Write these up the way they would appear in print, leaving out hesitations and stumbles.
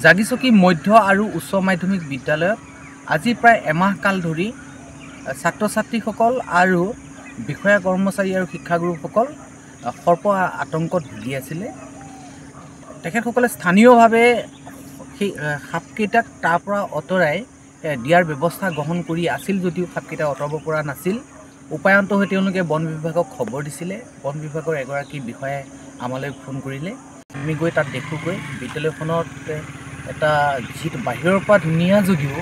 জাগিচকী মধ্য আৰু উচ্চ মাধ্যমিক বিদ্যালয়ত আজি প্ৰায় এমাহ কাল ধৰি ছাত্ৰ ছাত্ৰীসকল আৰু বিষয়া কৰ্মচাৰী আৰু শিক্ষাগুৰুসকল সৰ্প আতংকত ভুগি আছিলে। তেখেতসকলে স্থানীয়ভাৱে সেই সাপকেইটাক তাৰ পৰা আঁতৰাই দিয়াৰ ব্যৱস্থা গ্ৰহণ কৰি আছিল যদিও সাপকেইটা আঁতৰাব পৰা নাছিল। উপায়ন্ত হৈ তেওঁলোকে বন বিভাগক খবৰ দিছিলে। বন বিভাগৰ এগৰাকী বিষয়াই আমালৈ ফোন কৰিলে। আমি গৈ তাত দেখোঁগৈ বিদ্যালয়খনত এটা যিটো বাহিৰৰ পৰা ধুনীয়া যদিও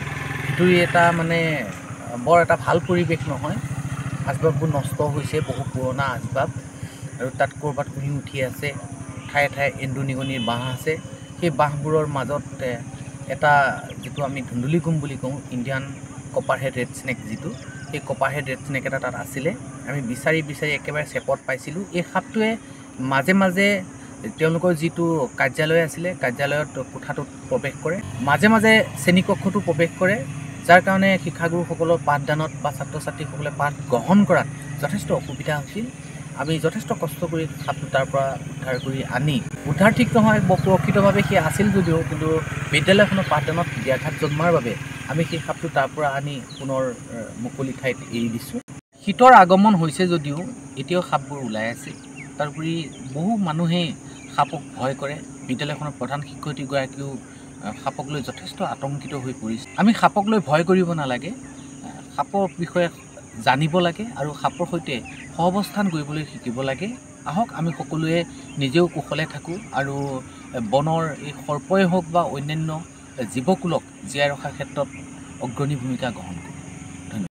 ভিতৰি এটা মানে বৰ এটা ভাল পৰিৱেশ নহয়। আচবাববোৰ নষ্ট হৈছে, বহু পুৰণা আচবাব, আৰু তাত ক'ৰবাত উৰি উঠি আছে। ঠায়ে ঠায়ে এন্দুৰ নিগনিৰ বাঁহ আছে। সেই বাঁহবোৰৰ মাজত এটা যিটো আমি ধুন্দুলিকুম বুলি কওঁ, ইণ্ডিয়ান কপাৰহেড ৰেড স্নেক, যিটো সেই কপাৰহেড ৰেড স্নেক এটা তাত আছিলে। আমি বিচাৰি বিচাৰি একেবাৰে চেপত পাইছিলোঁ। এই সাপটোৱে মাজে মাজে তেওঁলোকৰ যিটো কাৰ্যালয় আছিলে, কাৰ্যালয়ত কোঠাটোত প্ৰৱেশ কৰে, মাজে মাজে শ্ৰেণীকক্ষতো প্ৰৱেশ কৰে, যাৰ কাৰণে শিক্ষাগুৰুসকলৰ পাঠদানত বা ছাত্ৰ ছাত্ৰীসকলে পাঠ গ্ৰহণ কৰাত যথেষ্ট অসুবিধা হৈছিল। আমি যথেষ্ট কষ্ট কৰি সাপটো তাৰ পৰা উদ্ধাৰ কৰি আনি, উদ্ধাৰ ঠিক নহয়, সুৰক্ষিতভাৱে সি আছিল যদিও, কিন্তু বিদ্যালয়খনৰ পাঠদানত ব্যাঘাত জন্মাৰ বাবে আমি সেই সাপটো তাৰ পৰা আনি পুনৰ মুকলি ঠাইত এৰি দিছোঁ। শীতৰ আগমন হৈছে যদিও এতিয়াও সাপবোৰ ওলাই আছে। তাৰোপৰি বহু মানুহেই সাপক ভয় কৰে। বিদ্যালয়খনৰ প্ৰধান শিক্ষয়িত্ৰীগৰাকীও সাপক লৈ যথেষ্ট আতংকিত হৈ পৰিছে। আমি সাপক লৈ ভয় কৰিব নালাগে, সাপৰ বিষয়ে জানিব লাগে আৰু সাপৰ সৈতে সহাৱস্থান কৰিবলৈ শিকিব লাগে। আহক আমি সকলোৱে নিজেও কুশলে থাকোঁ আৰু বনৰ এই সৰ্পই হওক বা অন্যান্য জীৱকুলক জীয়াই ৰখাৰ ক্ষেত্ৰত অগ্ৰণী ভূমিকা গ্ৰহণ কৰোঁ।